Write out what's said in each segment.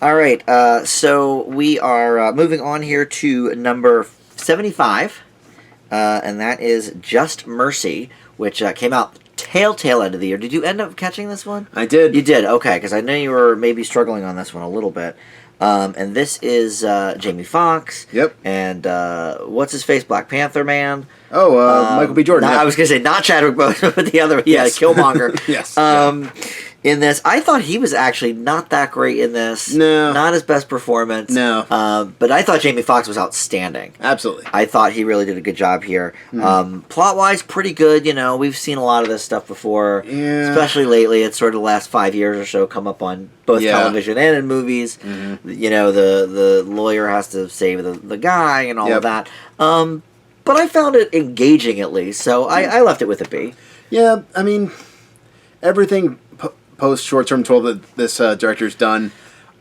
All right, so we are moving on here to number 75, and that is Just Mercy, which came out tail end of the year. Did you end up catching this one? I did. You did, okay, because I know you were maybe struggling on this one a little bit. And this is Jamie Foxx. Yep. And what's his face? Black Panther Man. Michael B. Jordan. I was going to say not Chadwick Boseman, but the other, Yes. Killmonger. Yes. In this, I thought he was actually not that great in this. No. Not his best performance. No. But I thought Jamie Foxx was outstanding. Absolutely. I thought he really did a good job here. Plot-wise, pretty good. We've seen a lot of this stuff before. Yeah. Especially lately. It's sort of the last 5 years or so come up on both television and in movies. The lawyer has to save the guy and all of that. But I found it engaging at least, so I left it with a B. Yeah, I mean, everything post Short Term 12 that this director's done.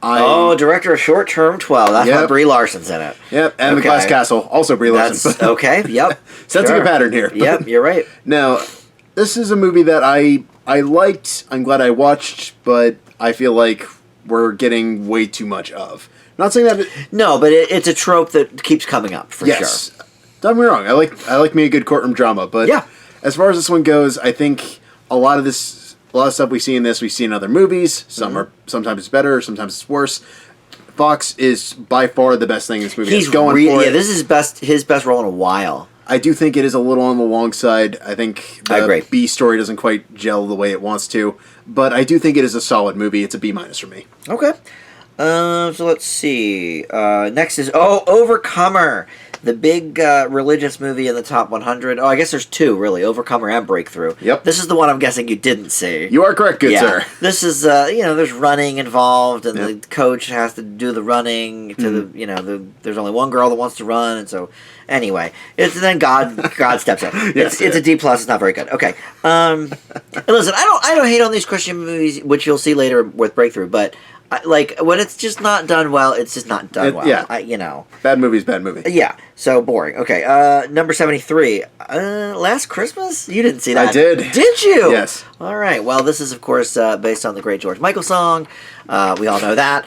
Director of Short Term 12. That's why Brie Larson's in it. Yep, and The Glass Castle, also Brie Larson. That's okay, yep. Sensing a pattern here. Yep, you're right. Now, this is a movie that I liked, I'm glad I watched, but I feel like we're getting way too much of. Not saying that... No, but it's a trope that keeps coming up, for sure. Don't get me wrong, I like me a good courtroom drama, but as far as this one goes, I think a lot of stuff we see in this, we see in other movies. Sometimes it's better, sometimes it's worse. Fox is by far the best thing in this movie. He's going for it. This is his best role in a while. I do think it is a little on the long side. I think the B story doesn't quite gel the way it wants to, but I do think it is a solid movie. It's a B- for me. Okay. So let's see. Next is Overcomer. The big religious movie in the top 100. Oh, I guess there's two, really. Overcomer and Breakthrough. Yep. This is the one I'm guessing you didn't see. You are correct, good sir. This is, there's running involved, and the coach has to do the running to there's only one girl that wants to run, and so, anyway. Then God steps in. It's a D+, it's not very good. Okay. And listen, I don't hate on these Christian movies, which you'll see later with Breakthrough, but... when it's just not done well, it's just not done well. Yeah. Bad movie's bad movie. Yeah, so boring. Okay, number 73. Last Christmas? You didn't see that. I did. Did you? Yes. All right, well, this is, of course, based on the great George Michael song. We all know that.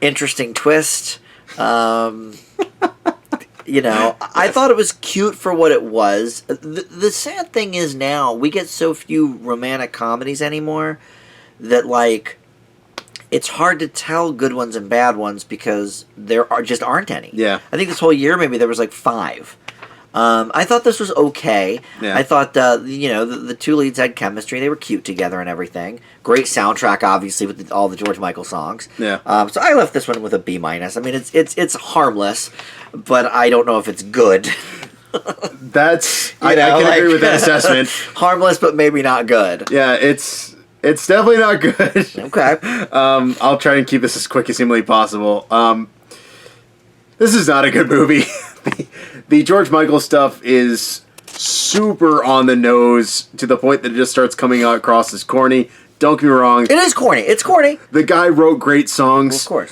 Interesting twist. I thought it was cute for what it was. The sad thing is now, we get so few romantic comedies anymore that, it's hard to tell good ones and bad ones because there aren't any. Yeah. I think this whole year maybe there was 5. I thought this was okay. Yeah. I thought the two leads had chemistry. They were cute together and everything. Great soundtrack, obviously, with all the George Michael songs. Yeah. So I left this one with a B-. I mean, it's harmless, but I don't know if it's good. I can agree with that assessment. Harmless, but maybe not good. Yeah, It's definitely not good. Okay. I'll try and keep this as quick as humanly possible. This is not a good movie. The George Michael stuff is super on the nose to the point that it just starts coming across as corny. Don't get me wrong. It is corny. It's corny. The guy wrote great songs. Well, of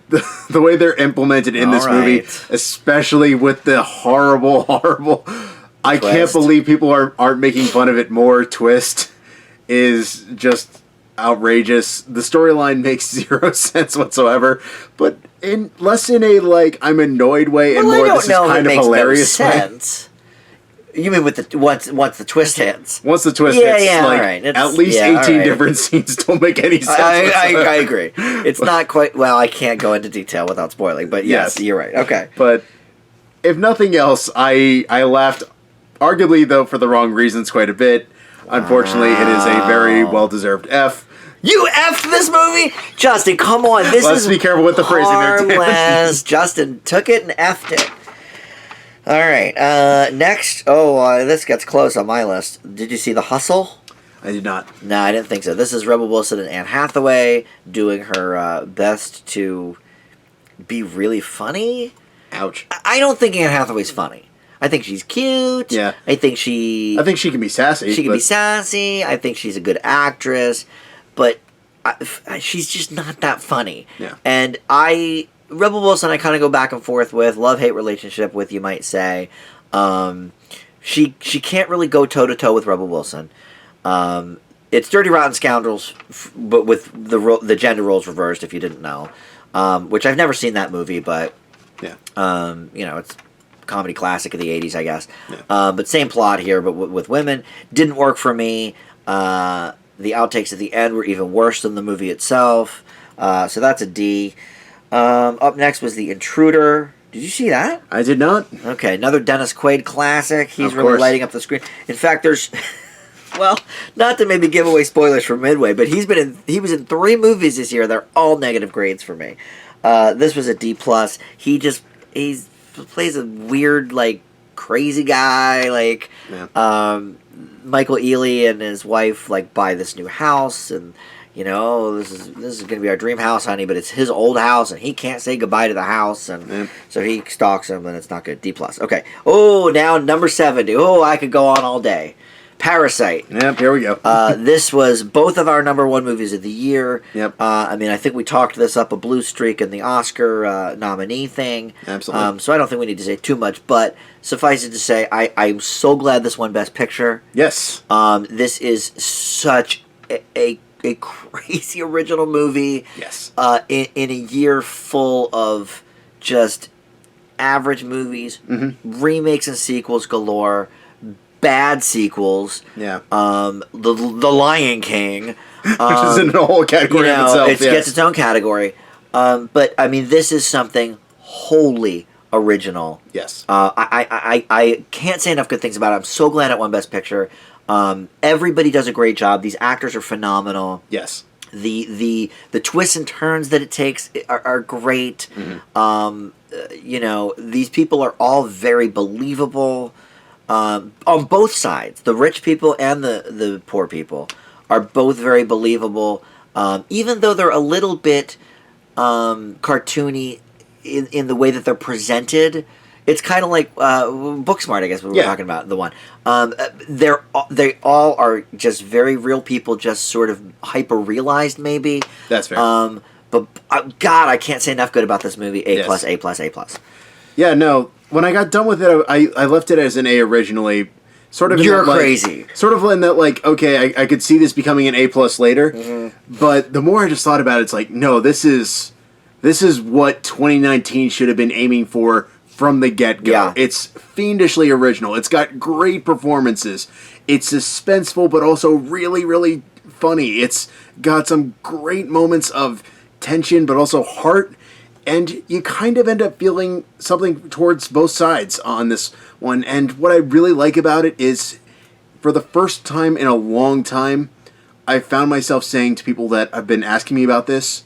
course. The way they're implemented in this movie, especially with the horrible, I can't believe people aren't making fun of it more twist, is just outrageous. The storyline makes zero sense whatsoever, but less in a I'm annoyed way and more this is kind of hilarious way. You mean with the once the twist hits? Once the twist hits, at least 18 different scenes don't make any sense. I agree. It's not quite. Well, I can't go into detail without spoiling, but yes, you're right. Okay, but if nothing else, I laughed, arguably though for the wrong reasons, quite a bit. Unfortunately, it is a very well-deserved F. You F'd this movie? Justin, come on. Let's be careful with the phrasing there, harmless. Justin took it and F'd it. All right. Next. This gets close on my list. Did you see The Hustle? I did not. No, I didn't think so. This is Rebel Wilson and Anne Hathaway doing her best to be really funny. Ouch. I don't think Anne Hathaway's funny. I think she's cute. Yeah. I think she can be sassy. She can be sassy. I think she's a good actress. But she's just not that funny. Yeah. And Rebel Wilson, I kind of go back and forth with. Love-hate relationship with, you might say. She can't really go toe-to-toe with Rebel Wilson. it's Dirty Rotten Scoundrels, but with the gender roles reversed. If you didn't know, which I've never seen that movie, but it's a comedy classic of the '80s, I guess. Yeah. But same plot here, but with women. Didn't work for me. The outtakes at the end were even worse than the movie itself. So that's a D. Up next was The Intruder. Did you see that? I did not. Okay, another Dennis Quaid classic. He's really lighting up the screen. In fact, there's... Well, not to maybe give away spoilers for Midway, but he was in 3 movies this year. They're all negative grades for me. This was a D+. He plays a weird, like, crazy guy. Like, Michael Ealy and his wife, like, buy this new house, and... this is going to be our dream house, honey, but it's his old house, and he can't say goodbye to the house, and so he stalks him, and it's not good. D+. Okay. Oh, now number 70. Oh, I could go on all day. Parasite. Yep, here we go. This was both of our number 1 movies of the year. Yep. I think we talked this up a blue streak in the Oscar nominee thing. Absolutely. So I don't think we need to say too much, but suffice it to say, I'm so glad this won Best Picture. Yes. This is such a crazy original movie. Yes. In a year full of just average movies, remakes and sequels galore, bad sequels. Yeah. The Lion King, which is in a whole category of itself. It gets its own category. But I mean, this is something wholly original. Yes. I can't say enough good things about it. I'm so glad it won Best Picture. Everybody does a great job. These actors are phenomenal. Yes. The twists and turns that it takes are great. These people are all very believable on both sides. The rich people and the poor people are both very believable, even though they're a little bit cartoony in the way that they're presented. It's kind of like Booksmart, I guess, we were talking about, the one. They all are just very real people, just sort of hyper-realized, maybe. That's fair. But, God, I can't say enough good about this movie. A+, A+. Yeah, no, when I got done with it, I left it as an A originally. Sort of. You're crazy. Sort of in that, like, okay, I could see this becoming an A+ later. But the more I just thought about it, it's like, no, this is what 2019 should have been aiming for from the get-go. Yeah. It's fiendishly original. It's got great performances. It's suspenseful, but also really, really funny. It's got some great moments of tension, but also heart. And you kind of end up feeling something towards both sides on this one. And what I really like about it is, for the first time in a long time, I found myself saying to people that have been asking me about this,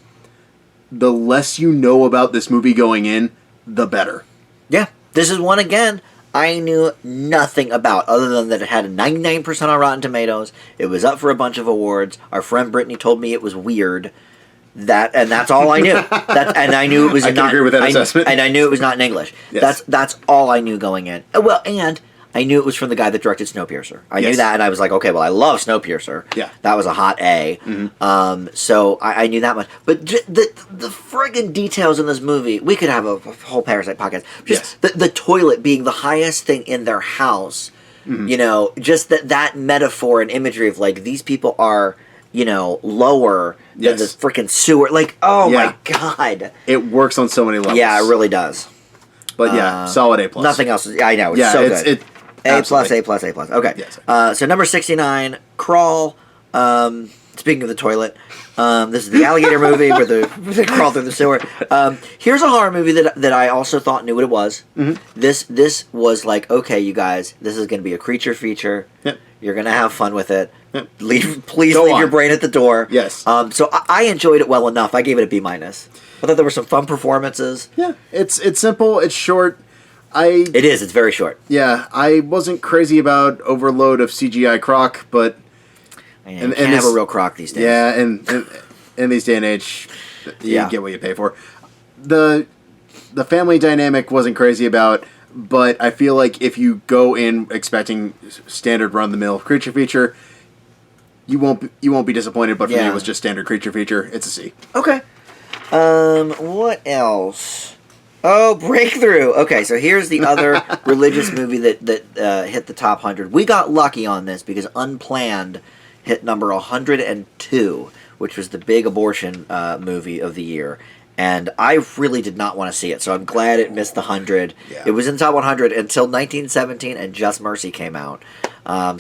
the less you know about this movie going in, the better. Yeah, this is one, again, I knew nothing about, other than that it had a 99% on Rotten Tomatoes. It was up for a bunch of awards. Our friend Brittany told me it was weird. That's all I knew. And I knew it was I not. can agree with that assessment. And I knew it was not in English. Yes. That's all I knew going in. Well, and I knew it was from the guy that directed Snowpiercer. I knew that, and I was like, okay, well, I love Snowpiercer. Yeah. That was a hot A. So I knew that much. But the friggin' details in this movie, we could have a whole Parasite podcast. Just the toilet being the highest thing in their house. Just that metaphor and imagery of, like, these people are, lower than the freaking sewer. Like, my God. It works on so many levels. Yeah, it really does. But solid A+. Nothing else. I know. It's so good. A+, A+. Okay. Yes. So number 69, Crawl. Speaking of the toilet, this is the alligator movie where they crawl through the sewer. Here's a horror movie that I also thought knew what it was. This was like, okay, you guys, this is going to be a creature feature. Yep. You're going to have fun with it. Yep. Please leave your brain at the door. Yes. So I enjoyed it well enough. I gave it a B-. I thought there were some fun performances. Yeah. It's simple. It's short. It is. It's very short. Yeah. I wasn't crazy about overload of CGI croc, but you can't have a real croc these days. Yeah, and in these day and age, you get what you pay for. The family dynamic wasn't crazy about, but I feel like if you go in expecting standard run-of-the-mill creature feature, you won't be disappointed. But for me, it was just standard creature feature. It's a C. Okay. What else? Oh, Breakthrough. Okay, so here's the other religious movie that hit the top 100. We got lucky on this because Unplanned hit number 102, which was the big abortion movie of the year. And I really did not want to see it, so I'm glad it missed the 100. Yeah. It was in the top 100 until 1917, and Just Mercy came out.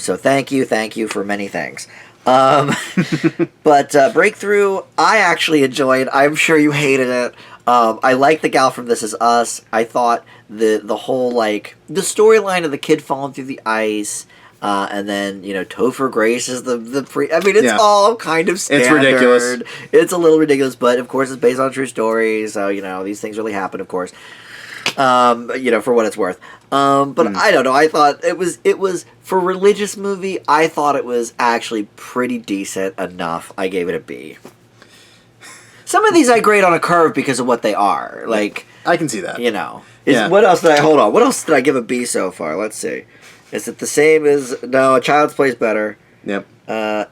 So thank you for many things. But Breakthrough, I actually enjoyed. I'm sure you hated it. I like the gal from This Is Us. I thought the whole, like, the storyline of the kid falling through the ice, and then, Topher Grace is the pre... I mean, it's all kind of standard. It's ridiculous. It's a little ridiculous, but, of course, it's based on true stories, so, these things really happen, of course. For what it's worth. But I don't know, I thought it was, for a religious movie, I thought it was actually pretty decent enough. I gave it a B. Some of these I grade on a curve because of what they are. Like, I can see that. What else did I... Hold on. What else did I give a B so far? Let's see. Is it the same as... No, A Child's Play's better. Yep.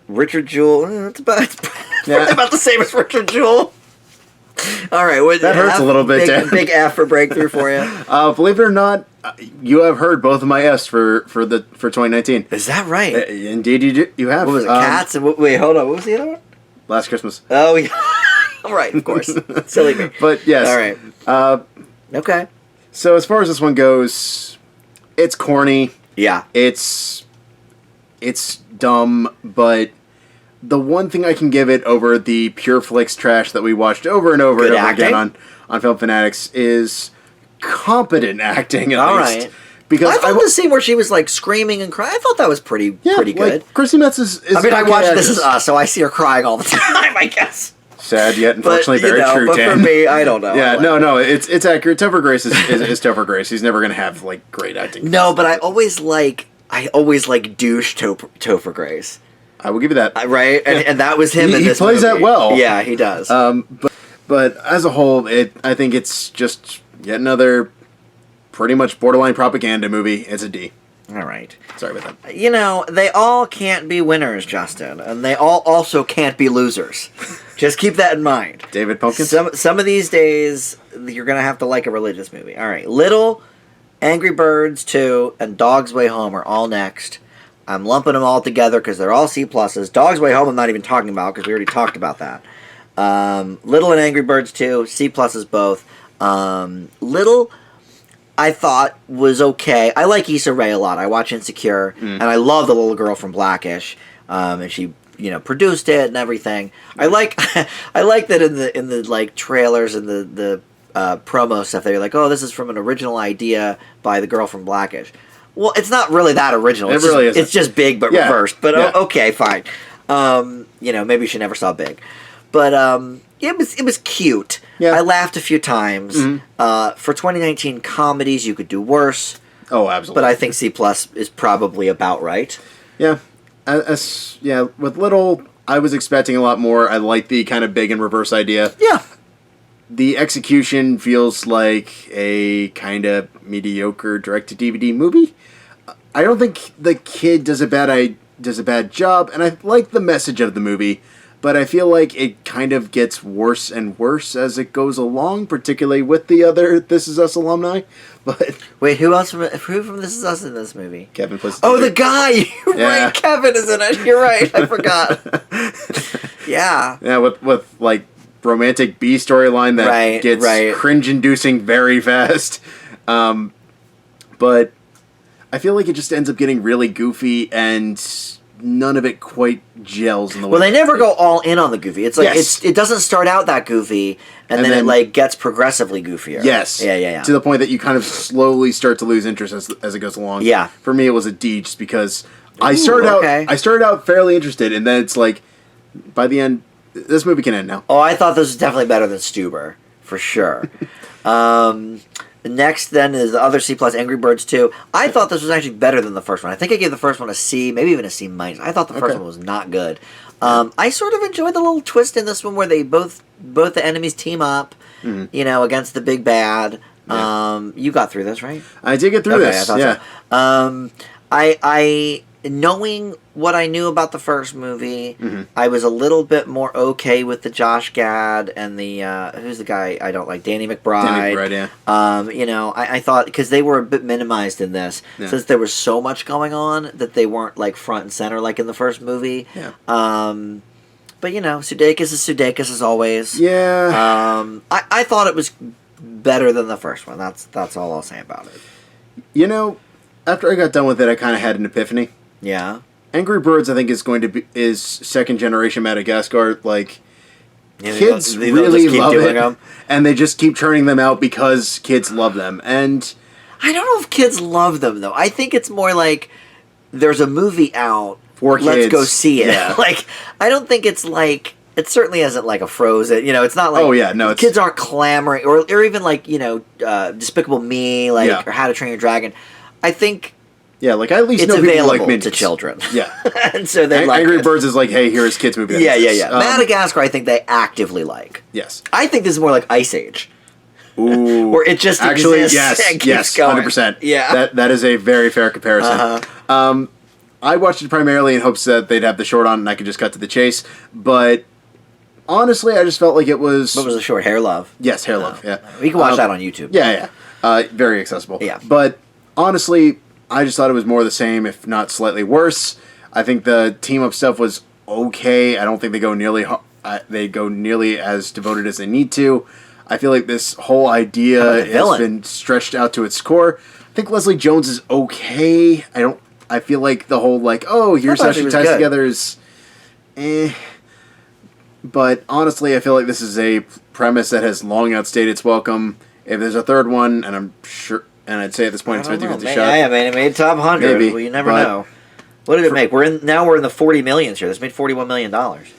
Richard Jewell... It's probably about the same as Richard Jewell. All right. That hurts a little bit. Big F for Breakthrough for you. Believe it or not, you have heard both of my Fs for 2019. Is that right? Indeed, you have. What was it? Cats? And wait, hold on. What was the other one? Last Christmas. Oh, yeah. Right, of course. Silly me. But yes. All right. Okay. So as far as this one goes, it's corny. Yeah. It's dumb, but the one thing I can give it over the Pure Flix trash that we watched over and over again on Film Fanatics is competent acting at least. Right. Because I thought the scene where she was like screaming and crying, I thought that was pretty good. Like, Chrissy Metz is I mean, I watch This Is Us, so I see her crying all the time, I guess. Sad yet unfortunately very true, but Dan. For me, I don't know. Yeah, no, it's accurate. Topher Grace is Topher Grace. He's never going to have like great acting. No, but I always like douche Topher Grace. I will give you that. Right? And that was him in this movie. He plays that well. Yeah, he does. But as a whole, I think it's just yet another pretty much borderline propaganda movie. It's a D. All right. Sorry about that. They all can't be winners, Justin, and they all also can't be losers. Just keep that in mind. David Pumpkins? Some of these days, you're going to have to like a religious movie. All right. Little, Angry Birds 2, and Dog's Way Home are all next. I'm lumping them all together because they're all C+. Dog's Way Home I'm not even talking about because we already talked about that. Little and Angry Birds 2, C+ both. Little... I thought was okay. I like Issa Rae a lot. I watch Insecure, and I love the little girl from Blackish, and she, produced it and everything. I like that in the like trailers and the promo stuff. They're like, oh, this is from an original idea by the girl from Blackish. Well, it's not really that original. It really isn't. It's just Big but reversed. But okay, fine. Maybe she never saw Big, but it was cute. Yeah. I laughed a few times. Mm-hmm. For 2019 comedies, you could do worse. Oh, absolutely. But I think C+ is probably about right. Yeah. With Little, I was expecting a lot more. I like the kind of big and reverse idea. Yeah. The execution feels like a kind of mediocre direct-to-DVD movie. I don't think the kid does a bad job, and I like the message of the movie. But I feel like it kind of gets worse and worse as it goes along, particularly with the other This Is Us alumni. But wait, who from This Is Us in this movie? Kevin plays. Oh, the guy! You're right, Kevin is in it. You're right, I forgot. Yeah. Yeah, with like romantic B storyline that gets cringe-inducing very fast. But I feel like it just ends up getting really goofy and none of it quite gels in the way. Well, they never go all in on the goofy. It's like it doesn't start out that goofy, and then it like gets progressively goofier. Yes. Yeah. To the point that you kind of slowly start to lose interest as it goes along. Yeah. For me, it was a D just because I started out fairly interested, and then it's like by the end, this movie can end now. Oh, I thought this was definitely better than Stuber for sure. Next, then, is the other C+, Angry Birds 2. I thought this was actually better than the first one. I think I gave the first one a C, maybe even a C-. I thought the first one was not good. I sort of enjoyed the little twist in this one where they both the enemies team up, against the big bad. Yeah. You got through this, right? I did get through this. I thought so. knowing what I knew about the first movie, Mm-hmm. I was a little bit more okay with the Josh Gad and the who's the guy I don't like, Danny McBride. Danny McBride, yeah. You know, I thought because they were a bit minimized in this, since there was so much going on that they weren't like front and center like in the first movie. Yeah. But you know, Sudeikis is Sudeikis as always. Yeah. I thought it was better than the first one. That's all I'll say about it. You know, after I got done with it, I kind of had an epiphany. Yeah. Angry Birds, I think, is second generation Madagascar. Like, kids they'll really just keep love doing it, them. and they just keep turning them out because kids love them. And I don't know if kids love them though. I think it's more like there's a movie out. For Let's kids, go see it. yeah. Like, I don't think it's like, it certainly isn't like a Frozen. You know, it's not like, oh yeah, no, kids aren't clamoring, or even like, you know, Despicable Me, like, or How to Train Your Dragon. I think yeah, like I at least it's know people available like Minions. to children. Yeah, and so they like Angry it. Birds is like, hey, here's kids movie. that Yeah. exists. Madagascar, I think they actively like. Yes. I think this is more like Ice Age. Ooh, Where it just actually, exists and keeps going. 100%. Yeah. That is a very fair comparison. Uh-huh. I watched it primarily in hopes that they'd have the short on and I could just cut to the chase. But honestly, I just felt like it was. What was the short? Hair Love. Yes, Hair Love. Yeah, You can watch that on YouTube. Yeah. Very accessible. Yeah. But honestly, I just thought it was more the same, if not slightly worse. I think the team up stuff was okay. I don't think they go nearly as devoted as they need to. I feel like this whole idea has been stretched out to its core. I think Leslie Jones is okay. I feel like the whole like, oh, here's how she ties together is But honestly, I feel like this is a premise that has long outstayed its welcome. If there's a third one, and I'm sure, and I'd say at this point it's 50-50 shot. Yeah, I mean, it made top 100. Maybe, well, you never know. What did it make? We're in the 40 millions here. This made $41 million.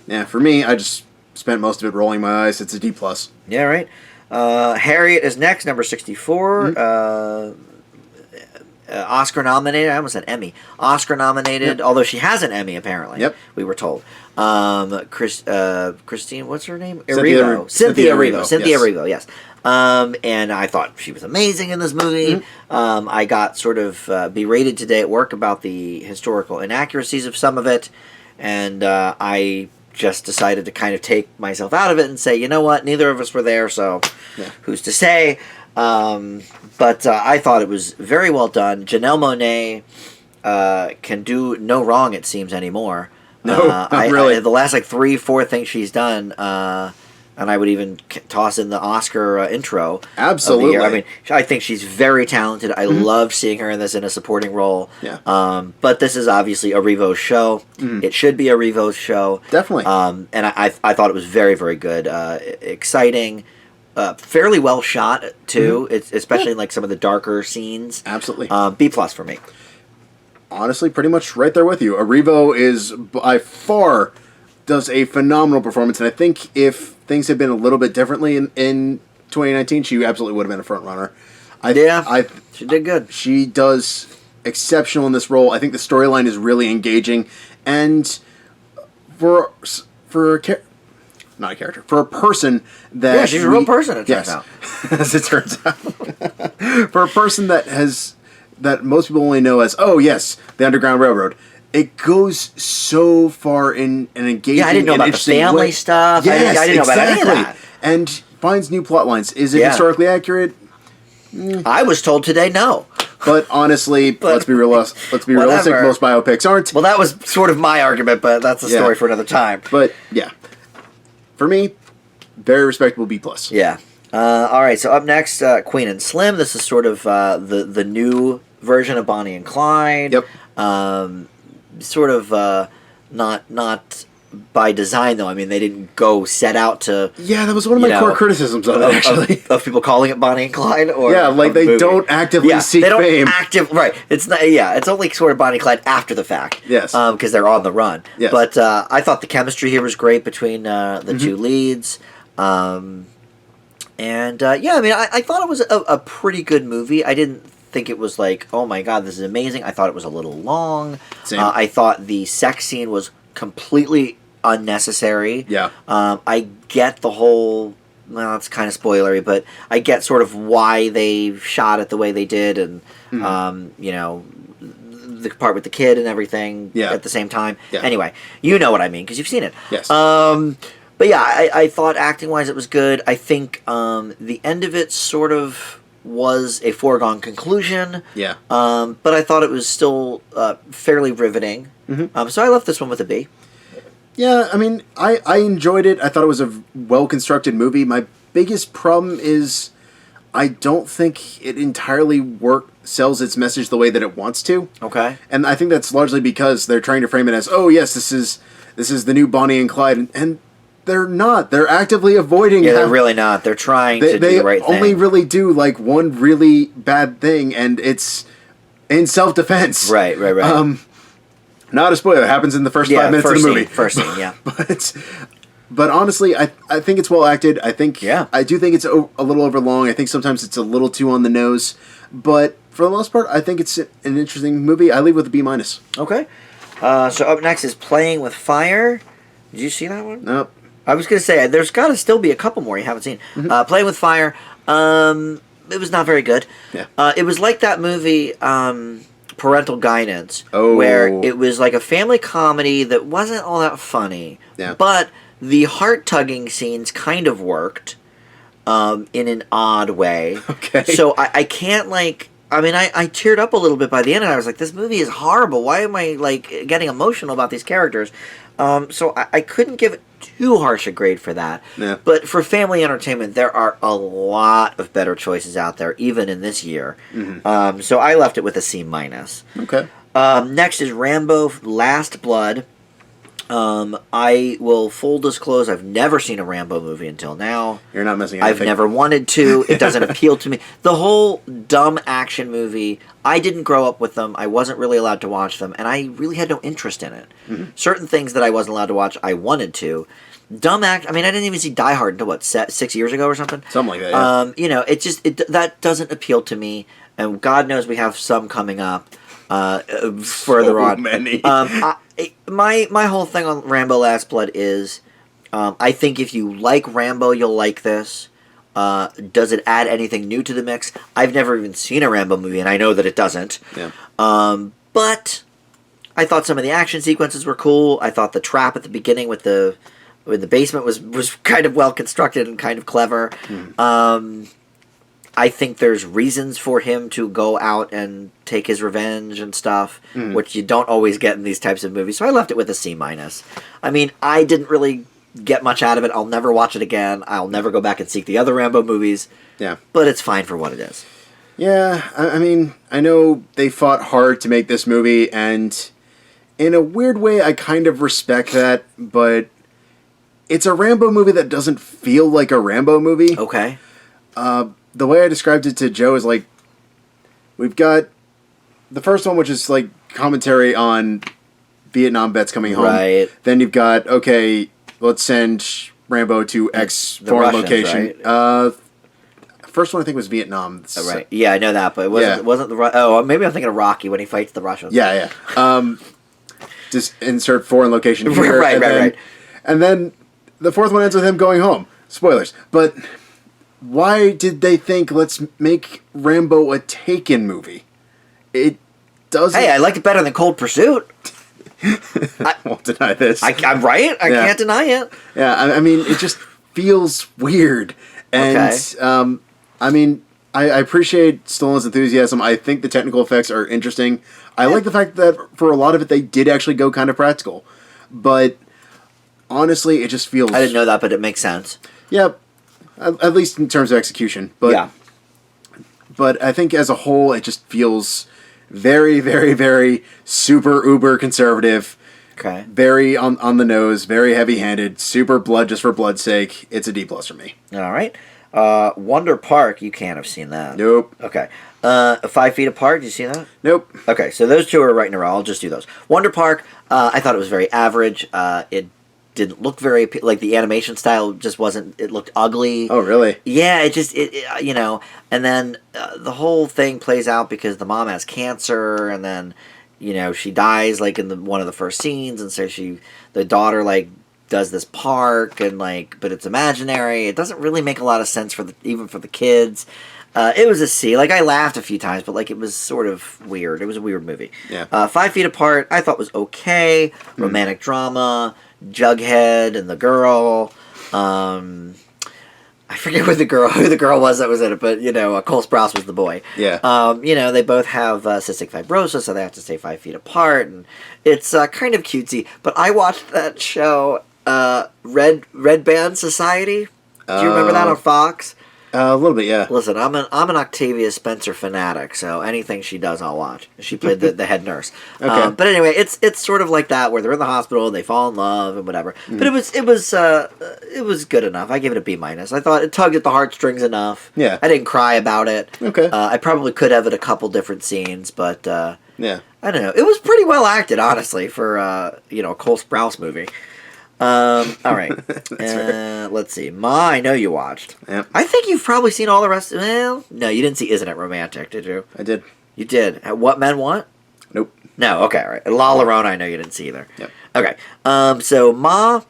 Yeah, for me, I just spent most of it rolling my eyes. It's a D+. Yeah, right. Harriet is next, number 64. Mm-hmm. Oscar nominated. I almost said Emmy. Oscar nominated, although she has an Emmy apparently. Yep. We were told. Christine, what's her name? Cynthia Erivo. Cynthia Erivo. Yes. And I thought she was amazing in this movie. Mm-hmm. I got sort of berated today at work about the historical inaccuracies of some of it, and I just decided to kind of take myself out of it and say, you know what, neither of us were there, so who's to say? But I thought it was very well done. Janelle Monáe can do no wrong, it seems, anymore. No, not really. The last 3-4 things she's done, and I would even toss in the Oscar intro. Absolutely. Of the year. I mean, I think she's very talented. I love seeing her in this in a supporting role. Yeah. But this is obviously a Revo show. It should be a Revo show. Definitely. And I thought it was very, very good. Exciting. Fairly well shot too. It's especially in like some of the darker scenes. Absolutely. B+ for me. Honestly, pretty much right there with you. Erivo is by far does a phenomenal performance, and I think if things had been a little bit differently in 2019, she absolutely would have been a front runner. She did good. She does exceptional in this role. I think the storyline is really engaging, and for not a character, for a person that she's a real person. It turns out, as it turns out, for a person that most people only know as the Underground Railroad. It goes so far in an engaging. Yeah, I didn't know about the family stuff. Yes, I didn't know about any of that. And finds new plot lines. Is it historically accurate? I was told today no. But honestly, let's be realistic. Most biopics aren't. Well, that was sort of my argument, but that's a story for another time. But yeah, for me, very respectable B+. Yeah. All right. So up next, Queen and Slim. This is sort of the new version of Bonnie and Clyde. Yep. Sort of not by design though. I mean, they didn't go set out to. Yeah, that was one of my core criticisms of it, actually. Of people calling it Bonnie and Clyde, or they don't actively seek fame. Right. It's not. Yeah, it's only sort of Bonnie and Clyde after the fact. Yes. Because they're on the run. Yes. But I thought the chemistry here was great between the two leads. I mean, I thought it was a pretty good movie. I didn't think it was like, oh my god, this is amazing. I thought it was a little long. Same. I thought the sex scene was completely unnecessary. Yeah. I get the whole, well, it's kind of spoilery, but I get sort of why they shot it the way they did, and the part with the kid and everything at the same time. Yeah. Anyway, you know what I mean because you've seen it. Yes. But yeah, I thought acting-wise it was good. I think the end of it sort of was a foregone conclusion. Yeah. But I thought it was still fairly riveting. Mm-hmm. So I left this one with a B. Yeah, I mean, I enjoyed it. I thought it was a well-constructed movie. My biggest problem is I don't think it entirely sells its message the way that it wants to. Okay. And I think that's largely because they're trying to frame it as, oh, yes, this is the new Bonnie and Clyde. And they're not. They're actively avoiding. Yeah, they're really not. They're trying to do the right thing. They only really do, like, one really bad thing, and it's in self-defense. Right. Not a spoiler. It happens in the first 5 minutes of the movie. First scene, yeah. But honestly, I think it's well acted. I think I do think it's a little overlong. I think sometimes it's a little too on the nose. But for the most part, I think it's an interesting movie. I leave with a B-. Okay. So up next is Playing with Fire. Did you see that one? Nope. I was going to say, there's got to still be a couple more you haven't seen. Mm-hmm. Playing with Fire, it was not very good. Yeah. It was like that movie, Parental Guidance, Oh. where it was like a family comedy that wasn't all that funny. Yeah. But the heart-tugging scenes kind of worked in an odd way. Okay. So I can't, like... I mean, I teared up a little bit by the end, and I was like, this movie is horrible. Why am I, like, getting emotional about these characters? So I couldn't give it too harsh a grade for that. Yeah. But for family entertainment, there are a lot of better choices out there, even in this year. Mm-hmm. So I left it with a C-. Okay. Next is Rambo Last Blood. I will full disclose, I've never seen a Rambo movie until now. You're not missing anything. I've never wanted to. It doesn't appeal to me. The whole dumb action movie, I didn't grow up with them. I wasn't really allowed to watch them, and I really had no interest in it. Mm-hmm. Certain things that I wasn't allowed to watch, I wanted to. Dumb act. I mean, I didn't even see Die Hard until, what, 6 years ago or something? Something like that, yeah. You know, that doesn't appeal to me, and God knows we have some coming up further on. Many. My whole thing on Rambo Last Blood is, I think if you like Rambo, you'll like this. Does it add anything new to the mix? I've never even seen a Rambo movie, and I know that it doesn't. Yeah. But I thought some of the action sequences were cool. I thought the trap at the beginning with the basement was kind of well constructed and kind of clever. I think there's reasons for him to go out and take his revenge and stuff, which you don't always get in these types of movies. So I left it with a C-. I mean, I didn't really get much out of it. I'll never watch it again. I'll never go back and seek the other Rambo movies. Yeah. But it's fine for what it is. Yeah, I mean, I know they fought hard to make this movie, and in a weird way, I kind of respect that, but it's a Rambo movie that doesn't feel like a Rambo movie. Okay. The way I described it to Joe is like, we've got the first one, which is like commentary on Vietnam vets coming home. Right. Then you've got, okay, let's send Rambo to X foreign location. Right? First one I think was Vietnam. Right. Yeah, I know that, but it wasn't the... Oh, maybe I'm thinking of Rocky when he fights the Russians. Yeah. Just insert foreign location here. Right. And then the fourth one ends with him going home. Spoilers. But why did they think, let's make Rambo a Taken movie? It doesn't... Hey, I like it better than Cold Pursuit. I won't deny this. I'm right. I can't deny it. Yeah, I mean, it just feels weird. And, I mean, I appreciate Stallone's enthusiasm. I think the technical effects are interesting. I like the fact that for a lot of it, they did actually go kind of practical. But honestly, it just feels... I didn't know that, but it makes sense. Yeah, at least in terms of execution. But, yeah. But I think as a whole, it just feels very, very, very super uber conservative. Okay. Very on the nose, very heavy-handed, super blood just for blood's sake. It's a D+ for me. All right. Wonder Park, you can't have seen that. Nope. Okay. 5 Feet Apart, did you see that? Nope. Okay, so those two are right in a row. I'll just do those. Wonder Park, I thought it was very average. It didn't look very... Like, the animation style just wasn't... It looked ugly. Oh, really? Yeah, it just... you know, and then the whole thing plays out because the mom has cancer, and then, you know, she dies, like, in one of the first scenes, and so the daughter, like, does this park, and, like, but it's imaginary. It doesn't really make a lot of sense even for the kids. It was a C. Like, I laughed a few times, but, like, it was sort of weird. It was a weird movie. Yeah. 5 Feet Apart, I thought was okay. Romantic drama, Jughead and the girl. I forget who the girl was that was in it, but, you know, Cole Sprouse was the boy. Yeah. You know, they both have cystic fibrosis, so they have to stay 5 feet apart, and it's kind of cutesy. But I watched that show, Red Band Society. Do you remember that on Fox? A little bit, yeah. Listen, I'm an Octavia Spencer fanatic, so anything she does, I'll watch. She played the head nurse. Okay. But anyway, it's sort of like that, where they're in the hospital and they fall in love and whatever. But it was good enough. I gave it a B-. I thought it tugged at the heartstrings enough. Yeah. I didn't cry about it. Okay. I probably could have at a couple different scenes, but yeah. I don't know. It was pretty well acted, honestly, for a Cole Sprouse movie. All right. Let's see. Ma, I know you watched. Yep. I think you've probably seen all the rest. Well, no, you didn't see Isn't It Romantic, did you? I did. You did. What Men Want? Nope. No, okay, all right. La Llorona, I know you didn't see either. Yep. Okay. So Ma,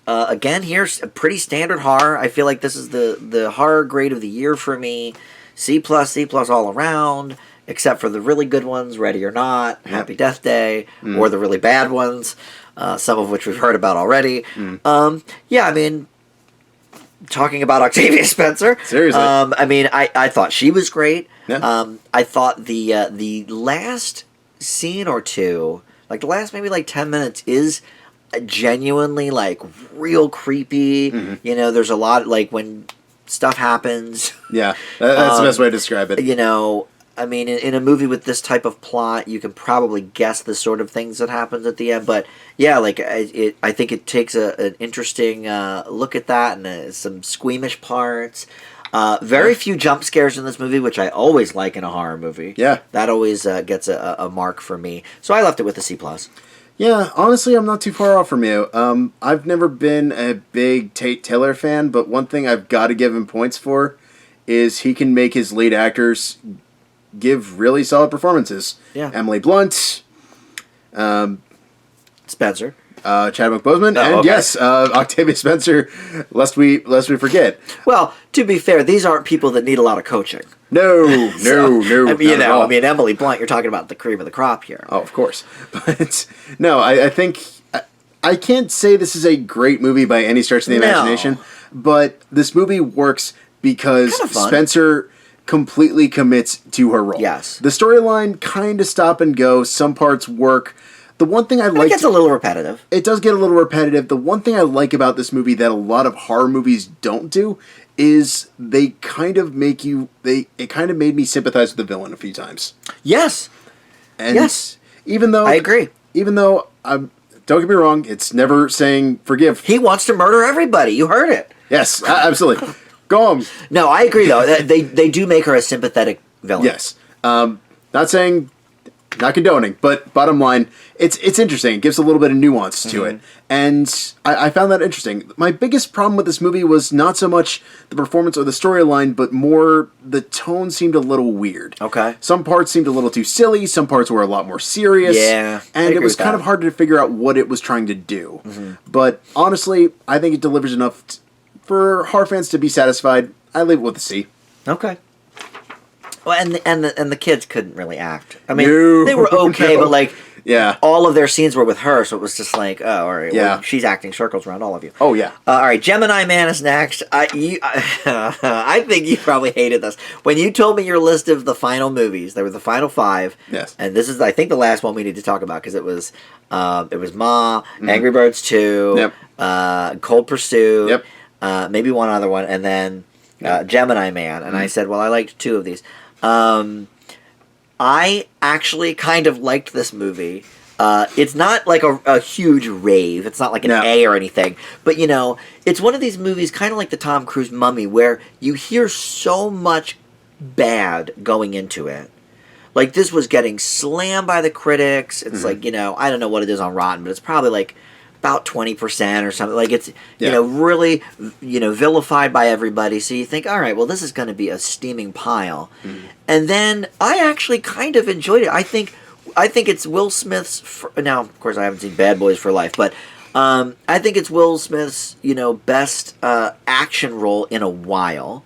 again, here's a pretty standard horror. I feel like this is the horror grade of the year for me. C+, C+ all around, except for the really good ones, Ready or Not, Happy Death Day, or the really bad ones. Some of which we've heard about already. Yeah, I mean, talking about Octavia Spencer. Seriously. I mean, I thought she was great. Yeah. I thought the last scene or two, like the last maybe like 10 minutes, is genuinely like real creepy. You know, there's a lot, like when stuff happens. Yeah, that's the best way to describe it. You know, I mean, in a movie with this type of plot, you can probably guess the sort of things that happens at the end. But yeah, like I think it takes an interesting look at that, and some squeamish parts. Very few jump scares in this movie, which I always like in a horror movie. Yeah, that always gets a mark for me. So I left it with a C+. Yeah, honestly, I'm not too far off from you. I've never been a big Tate Taylor fan, but one thing I've got to give him points for is he can make his lead actors give really solid performances. Yeah. Emily Blunt, Spencer. Chadwick Boseman, and okay. yes, Octavia Spencer, lest we forget. Well, to be fair, these aren't people that need a lot of coaching. No. I mean, Emily Blunt, you're talking about the cream of the crop here. Oh, of course. But no, I think I can't say this is a great movie by any stretch of the imagination, but this movie works because Spencer completely commits to her role. Yes. The storyline kind of stop and go. Some parts work. The one thing I like... It gets a little repetitive. It does get a little repetitive. The one thing I like about this movie that a lot of horror movies don't do is they kind of make you... It kind of made me sympathize with the villain a few times. Yes. And yes. Even though... I agree. Even though, don't get me wrong, it's never saying forgive. He wants to murder everybody. You heard it. Yes, absolutely. Go on. No, I agree, though. They do make her a sympathetic villain. Yes. Not saying... Not condoning, but bottom line, it's interesting. It gives a little bit of nuance to it. And I found that interesting. My biggest problem with this movie was not so much the performance or the storyline, but more the tone seemed a little weird. Okay. Some parts seemed a little too silly. Some parts were a lot more serious. Yeah. And it was kind of hard to figure out what it was trying to do. But honestly, I think it delivers enough for horror fans to be satisfied. I leave it with a C. Okay. Well, and the kids couldn't really act. I mean, they were okay, but like, all of their scenes were with her, so it was just like, oh, all right, well, she's acting circles around all of you. Oh yeah. All right, Gemini Man is next. I think you probably hated this when you told me your list of the final movies. There were the final 5. Yes. And this is, I think, the last one we need to talk about because it was Ma, Angry Birds 2, Cold Pursuit, maybe one other one, and then Gemini Man. And I said, well, I liked 2 of these. I actually kind of liked this movie. It's not like a huge rave. It's not like an A or anything. But, you know, it's one of these movies, kind of like the Tom Cruise Mummy, where you hear so much bad going into it. Like, this was getting slammed by the critics. It's like, you know, I don't know what it is on Rotten, but it's probably like about 20% or something. Like, it's, you know, really, you know, vilified by everybody. So you think, all right, well, this is going to be a steaming pile. And then I actually kind of enjoyed it. I think it's Will Smith's... Now, of course, I haven't seen Bad Boys for Life, but I think it's Will Smith's, you know, best action role in a while.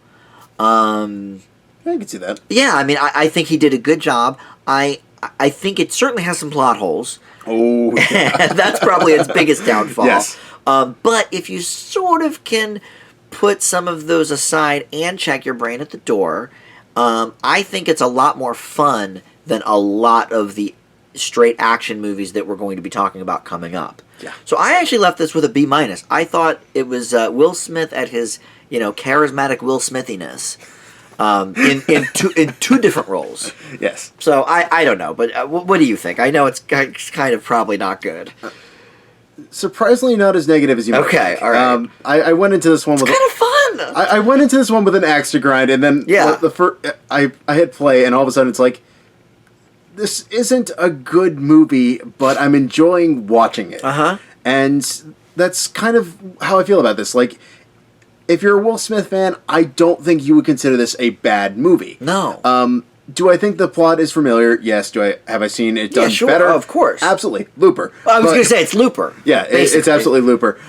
I can see that. Yeah, I mean, I think he did a good job. I think it certainly has some plot holes. Oh, yeah. That's probably its biggest downfall. Yes. But if you sort of can put some of those aside and check your brain at the door, I think it's a lot more fun than a lot of the straight action movies that we're going to be talking about coming up. Yeah. So I actually left this with a B-. I thought it was Will Smith at his, charismatic Will Smithiness. In two different roles. Yes. So I don't know, but what do you think? I know it's kind of probably not good. Surprisingly, not as negative as you might Okay, think. all right. I went into this one with kind of fun. I went into this one with an axe to grind, and then I hit play, and all of a sudden it's like, this isn't a good movie, but I'm enjoying watching it. And that's kind of how I feel about this. Like, if you're a Will Smith fan, I don't think you would consider this a bad movie. No. Do I think the plot is familiar? Yes. Have I seen it done sure, better? of course. Absolutely. Looper. Well, I was going to say it's Looper. Yeah, it's absolutely Looper.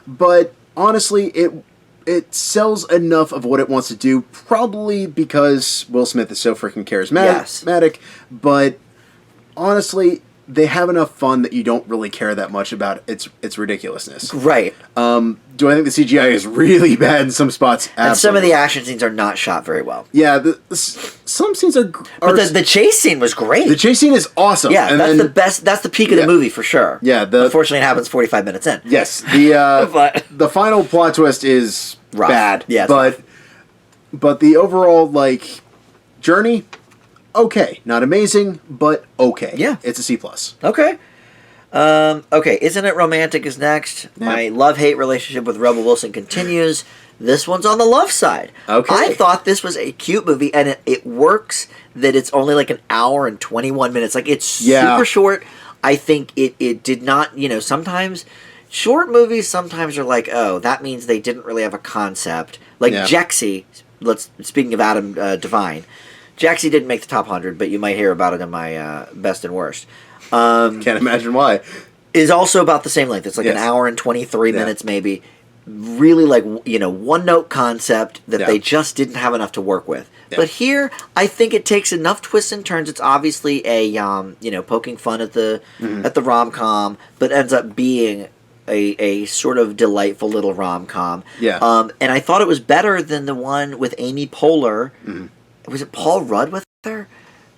But honestly, it sells enough of what it wants to do, probably because Will Smith is so freaking charismatic. But honestly, they have enough fun that you don't really care that much about its ridiculousness. Right. Do I think the CGI is really bad in some spots? Absolutely. And some of the action scenes are not shot very well. Yeah, some scenes are... But the chase scene was great. The chase scene is awesome. Yeah, that's the best. That's the peak of the movie for sure. Yeah. Unfortunately, it happens 45 minutes in. Yes. The final plot twist is rough. Bad. Yeah, but the overall journey, okay, not amazing, but okay. Yeah, it's a C+. Okay. Okay, Isn't It Romantic is next. Yeah. My love-hate relationship with Rebel Wilson continues. This one's on the love side. Okay. I thought this was a cute movie, and it works that it's only like an hour and 21 minutes. Like, it's super short. I think it did not, sometimes short movies sometimes are like, oh, that means they didn't really have a concept. Like Jexy, speaking of Adam Devine, Jexy didn't make the top 100, but you might hear about it in my best and worst. Can't imagine why. Is also about the same length. It's like an hour and 23 minutes maybe. Really one-note concept that they just didn't have enough to work with. Yeah. But here, I think it takes enough twists and turns. It's obviously a poking fun at the rom-com, but ends up being a sort of delightful little rom-com. Yeah. And I thought it was better than the one with Amy Poehler. Was it Paul Rudd with her?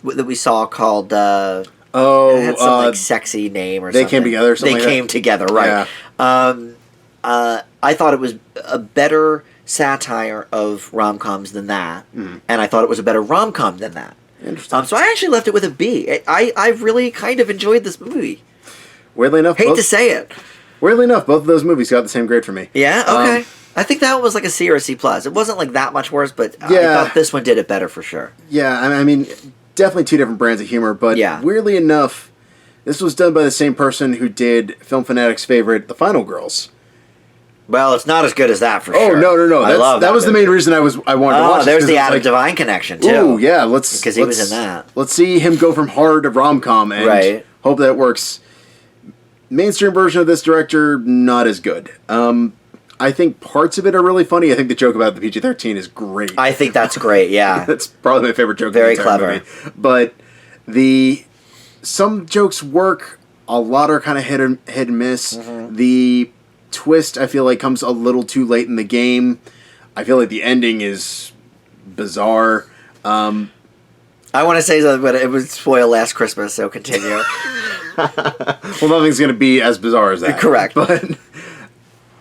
That we saw called... it had some sexy name or something. They came together or something. They came together, right. Yeah. I thought it was a better satire of rom-coms than that. And I thought it was a better rom-com than that. Interesting. So I actually left it with a B. I really kind of enjoyed this movie. Weirdly enough... Hate to say it. Weirdly enough, both of those movies got the same grade for me. Yeah? Okay. I think that one was like a C or a C+. It wasn't like that much worse, but I thought this one did it better for sure. Yeah, I mean, definitely two different brands of humor, but weirdly enough, this was done by the same person who did Film Fanatic's favorite, The Final Girls. Well, it's not as good as that for sure. Oh, no. That was the main reason I wanted to watch it. Oh, there's the Adam Devine connection, too. Oh, yeah. Because he was in that. Let's see him go from horror to rom-com and hope that it works. Mainstream version of this director, not as good. I think parts of it are really funny. I think the joke about the PG-13 is great. I think that's great, yeah. That's probably my favorite joke. Very clever. Movie. But some jokes work. A lot are kind of hit and miss. The twist, I feel like, comes a little too late in the game. I feel like the ending is bizarre. I want to say something, but it would spoil Last Christmas, so continue. Well, nothing's going to be as bizarre as that. Correct. But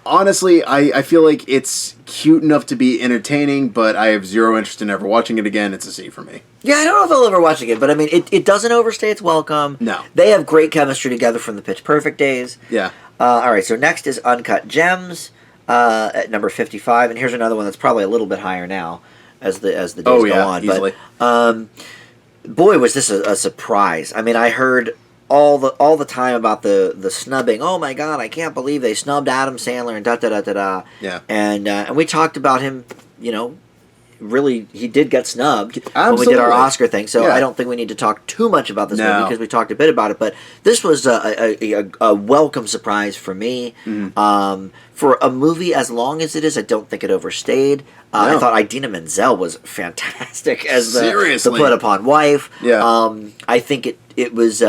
honestly, I feel like it's cute enough to be entertaining, but I have zero interest in ever watching it again. It's a C for me. Yeah, I don't know if I'll ever watch it again, but I mean, it doesn't overstay its welcome. No. They have great chemistry together from the Pitch Perfect days. Yeah. All right, so next is Uncut Gems at number 55, and here's another one that's probably a little bit higher now as the days go on. Easily. But boy, was this a surprise. I mean, I heard all the time about the snubbing. Oh my God, I can't believe they snubbed Adam Sandler and da da da da da. Yeah. And we talked about him, he did get snubbed when we Absolutely. did our Oscar thing. So Yeah. I don't think we need to talk too much about this movie because we talked a bit about it. But this was a welcome surprise for me. For a movie as long as it is, I don't think it overstayed. I thought Idina Menzel was fantastic as the put upon wife. Yeah. I think it was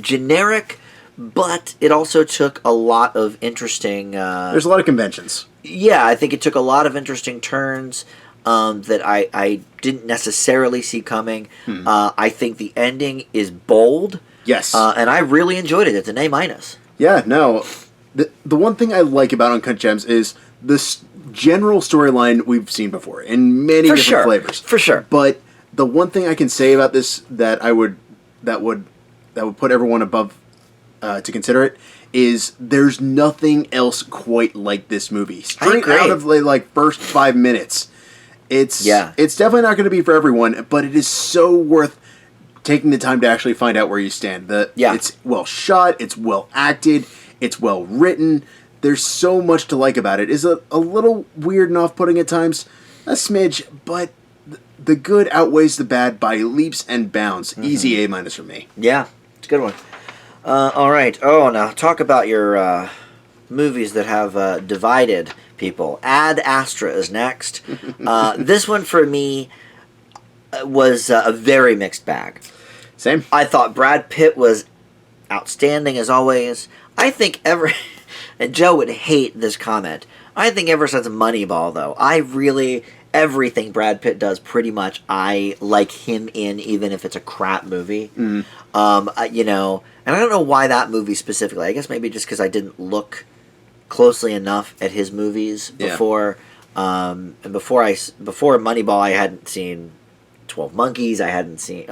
generic, but it also took a lot of interesting. There's a lot of conventions. Yeah, I think it took a lot of interesting turns that I didn't necessarily see coming. I think the ending is bold. Yes. And I really enjoyed it. It's an A-. Yeah, no. The one thing I like about Uncut Gems is this general storyline we've seen before in many different flavors. For sure. But the one thing I can say about this that would put everyone above to consider it is there's nothing else quite like this movie. Straight out of the first 5 minutes. It's definitely not going to be for everyone, but it is so worth taking the time to actually find out where you stand. It's well shot, it's well acted, it's well written. There's so much to like about it. It's a little weird and off-putting at times, a smidge, but the good outweighs the bad by leaps and bounds. Easy A- for me. Yeah, it's a good one. All right. Oh, now talk about your movies that have divided people. Ad Astra is next. This one for me was a very mixed bag. Same. I thought Brad Pitt was outstanding as always. I think and Joe would hate this comment. I think ever since Moneyball, though, everything Brad Pitt does, pretty much, I like him in, even if it's a crap movie. And I don't know why that movie specifically. I guess maybe just because I didn't look closely enough at his movies before. And before Moneyball, I hadn't seen 12 Monkeys. I hadn't seen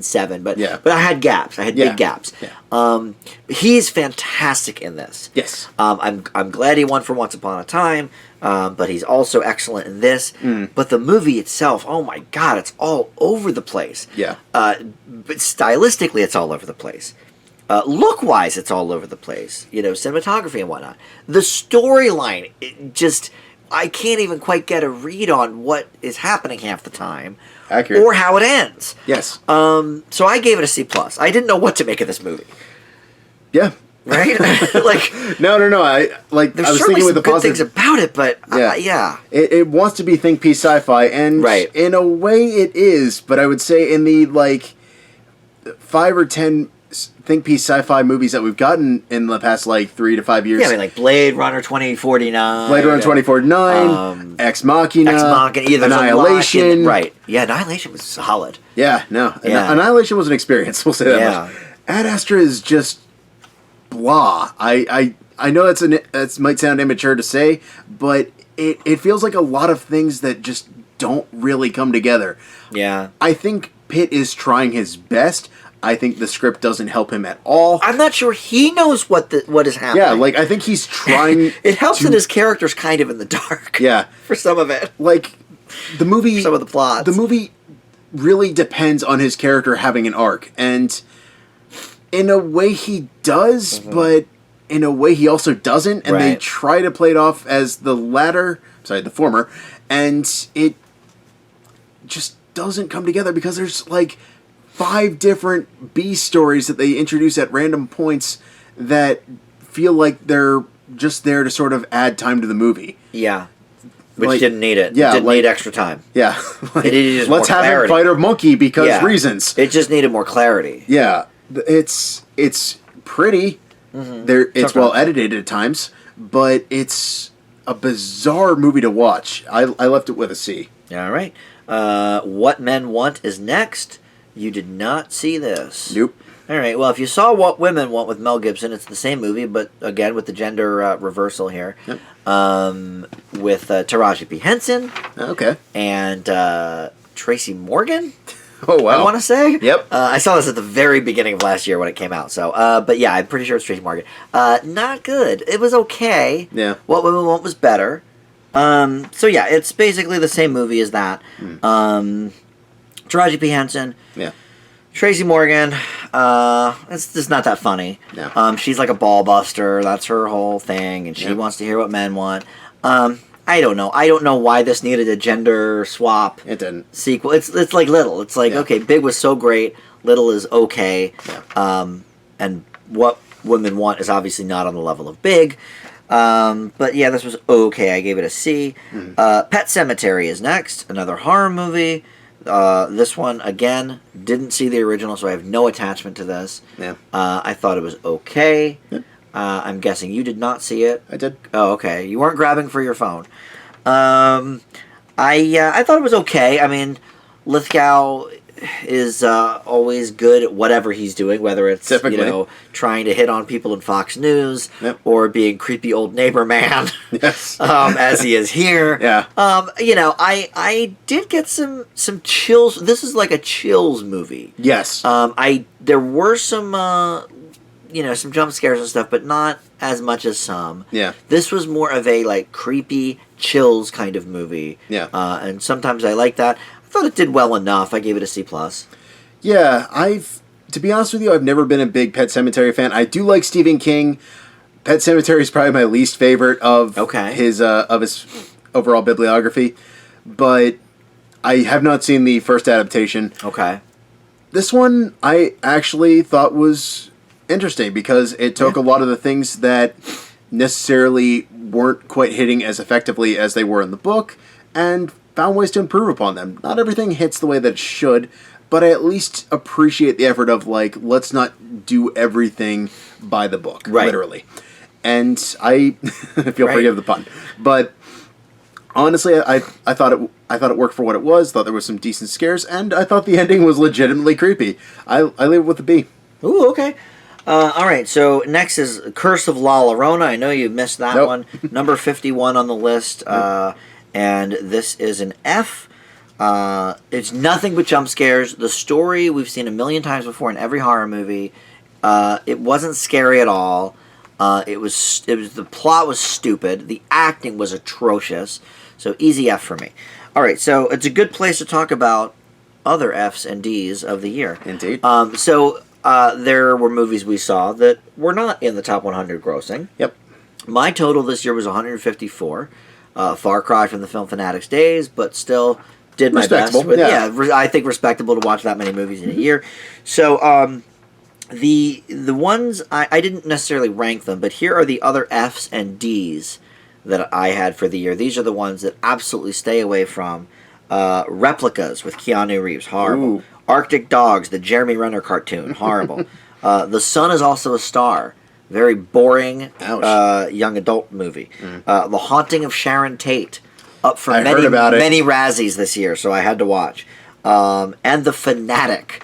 7, but I had gaps. I had big gaps. Yeah. He's fantastic in this. Yes. I'm glad he won for Once Upon a Time, but he's also excellent in this. But the movie itself, oh my God, it's all over the place. Yeah. But stylistically, it's all over the place. Look-wise, it's all over the place. Cinematography and whatnot. The storyline, I can't even quite get a read on what is happening half the time. Accurate. Or how it ends. Yes. So I gave it a C+. I didn't know what to make of this movie. Yeah. Right? No. I was thinking with the good things about it, but yeah. It wants to be think piece sci-fi, and in a way it is. But I would say in the 5 or 10 think piece sci-fi movies that we've gotten in the past 3 to 5 years. Yeah, Blade Runner 2049. Blade Runner 2049, Ex Machina, Annihilation. Right. Yeah, Annihilation was solid. Yeah, no. Yeah. Annihilation was an experience, we'll say that much. Ad Astra is just blah. I know that might sound immature to say, but it feels like a lot of things that just don't really come together. Yeah. I think Pitt is trying his best. I think the script doesn't help him at all. I'm not sure he knows what is happening. Yeah, I think he's trying. It helps that his character's kind of in the dark. Yeah, for some of it. The movie, some of the plots. The movie really depends on his character having an arc, and in a way he does, but in a way he also doesn't, and they try to play it off as the former, and it just doesn't come together because there's 5 different B stories that they introduce at random points that feel like they're just there to sort of add time to the movie. Yeah. Which didn't need it. Yeah, it didn't need extra time. Yeah. It needed let's have him fight a monkey because reasons. It just needed more clarity. Yeah. It's pretty. It's well edited at times, but it's a bizarre movie to watch. I left it with a C. All right. What Men Want is next. You did not see this. Nope. All right. Well, if you saw What Women Want with Mel Gibson, it's the same movie, but again with the gender reversal here. Yep. With Taraji P. Henson. Okay. And Tracy Morgan. Oh wow. I want to say. Yep. I saw this at the very beginning of last year when it came out. So, but yeah, I'm pretty sure it's Tracy Morgan. Not good. It was okay. Yeah. What Women Want was better. So yeah, it's basically the same movie as that. Taraji P. Henson. Yeah. Tracy Morgan. It's just not that funny. No. She's like a ball buster. That's her whole thing, and she wants to hear what men want. I don't know. I don't know why this needed a gender swap. It didn't. Sequel. It's like Little. It's like, okay, Big was so great. Little is okay. Yeah. And what women want is obviously not on the level of Big. But yeah, this was okay. I gave it a C. Pet Sematary is next. Another horror movie. This one, again, didn't see the original, so I have no attachment to this. Yeah. I thought it was okay. Yep. I'm guessing you did not see it. I did. Oh, okay. You weren't grabbing for your phone. I thought it was okay. I mean, Lithgow is always good at whatever he's doing, whether it's trying to hit on people in Fox News or being creepy old neighbor man, yes, as he is here. Yeah. I did get some chills. This is like a chills movie. Yes. There were some some jump scares and stuff, but not as much as some. Yeah. This was more of a like creepy chills kind of movie. Yeah. And sometimes I like that. I thought it did well enough. I gave it a C+. Yeah, to be honest with you, I've never been a big Pet Sematary fan. I do like Stephen King. Pet Sematary is probably my least favorite of his overall bibliography, but I have not seen the first adaptation. Okay. This one I actually thought was interesting because it took a lot of the things that necessarily weren't quite hitting as effectively as they were in the book and found ways to improve upon them. Not everything hits the way that it should, but I at least appreciate the effort of, like, let's not do everything by the book, literally. And I, if you'll forgive the pun, but honestly, I thought it worked for what it was. Thought there was some decent scares, and I thought the ending was legitimately creepy. I leave it with a B. Ooh, okay. All right, so next is Curse of La Llorona. I know you missed that one. Number 51 on the list. And this is an F. It's nothing but jump scares. The story we've seen a million times before in every horror movie. It wasn't scary at all. The plot was stupid. The acting was atrocious. So easy F for me. All right, so it's a good place to talk about other Fs and Ds of the year. Indeed. There were movies we saw that were not in the top 100 grossing. Yep. My total this year was 154. Far cry from the film fanatics days, but still did my best. I think respectable to watch that many movies in a year. So the ones I didn't necessarily rank them, but here are the other Fs and Ds that I had for the year. These are the ones that absolutely stay away from. Replicas with Keanu Reeves, horrible. Ooh. Arctic Dogs, the Jeremy Renner cartoon, horrible. The Sun is Also a Star. Very boring young adult movie. The Haunting of Sharon Tate, up for many Razzies this year, so I had to watch. And The Fanatic,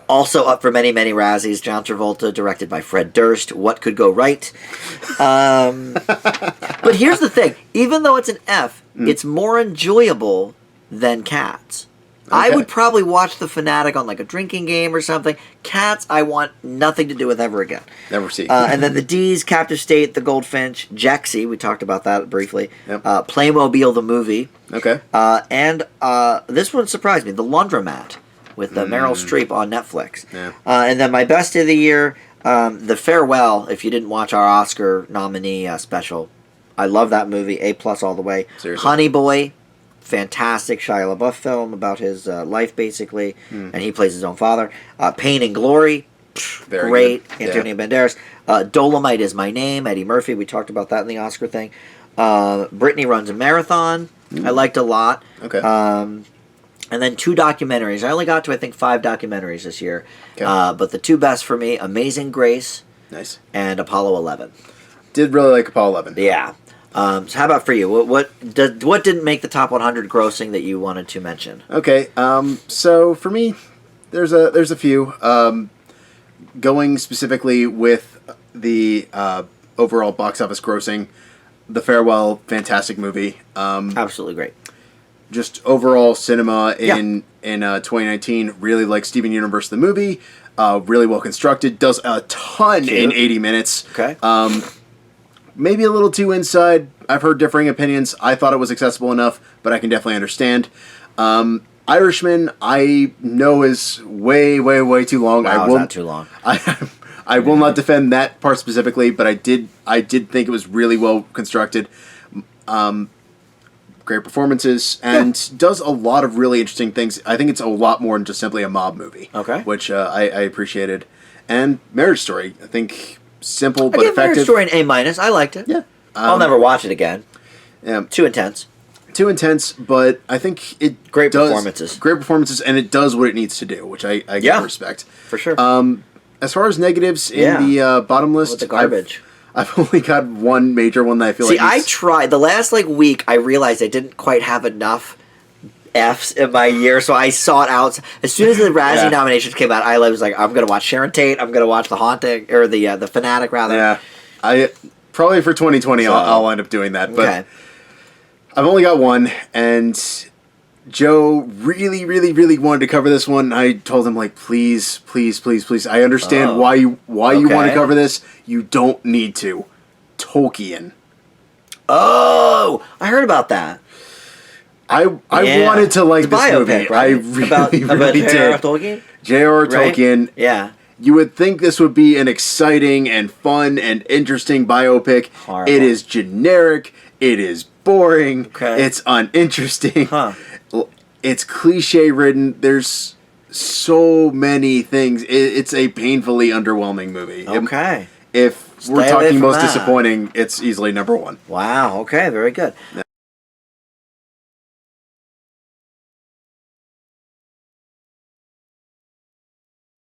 also up for many Razzies. John Travolta, directed by Fred Durst. What could go right? But here's the thing: even though it's an F, it's more enjoyable than Cats. I would probably watch The Fanatic on like a drinking game or something. Cats, I want nothing to do with ever again. Never see. And then the D's, Captive State, The Goldfinch, Jexy, we talked about that briefly. Yep. Playmobil, the movie. Okay. And this one surprised me, The Laundromat, with Meryl Streep on Netflix. Yeah. And then my best of the year, The Farewell, if you didn't watch our Oscar nominee special. I love that movie, A+ all the way. Seriously. Honey Boy. Fantastic Shia LaBeouf film about his life, basically, and he plays his own father. Pain and Glory, great. Antonio Banderas. Dolomite Is My Name, Eddie Murphy. We talked about that in the Oscar thing. Brittany Runs a Marathon. I liked a lot. Okay. And then 2 documentaries. I only got to, I think, 5 documentaries this year. Okay. But the 2 best for me, Amazing Grace. Nice. And Apollo 11. Did really like Apollo 11. Yeah. So how about for you? What didn't make the top 100 grossing that you wanted to mention? Okay, so for me, there's a few. Going specifically with the overall box office grossing, The Farewell, fantastic movie. Absolutely great. Just overall cinema in 2019, really like Steven Universe the movie. Really well constructed, does a ton in 80 minutes. Okay. Maybe a little too inside. I've heard differing opinions. I thought it was accessible enough, but I can definitely understand. Irishman, I know is way too long. Wow, is that too long? I will not defend that part specifically, but I did think it was really well constructed. great performances, and does a lot of really interesting things. I think it's a lot more than just simply a mob movie. Okay. Which I appreciated. And Marriage Story, I think simple but I gave Marriage effective. Story an A-. I liked it. Yeah. I'll never watch it again. Yeah. Too intense. Too intense, but I think it Great does, performances. Great performances, and it does what it needs to do, which I give respect. For sure. As far as negatives in the bottom list, with the garbage. I've only got one major one that I feel like. See, I tried. The last week, I realized I didn't quite have enough Fs in my year, so I sought out. As soon as the Razzie nominations came out, I was like, I'm going to watch Sharon Tate. I'm going to watch The Haunting, or the Fanatic, rather. Yeah. I probably for 2020, I'll end up doing that. But I've only got one, and Joe really, really, really wanted to cover this one. I told him, like, please, please, please, please. I understand why you want to cover this. You don't need to. Tolkien. Oh, I heard about that. I wanted to like this biopic, movie. Right? I really, really did. J.R.R. Tolkien? J.R.R. Tolkien. Right? Yeah. You would think this would be an exciting and fun and interesting biopic. Horrible. It is generic. It is boring. Okay. It's uninteresting. Huh. It's cliche ridden. There's so many things. It's a painfully underwhelming movie. Okay. If Stay we're away talking from most that. disappointing, it's easily number one. Wow. Okay. Very good.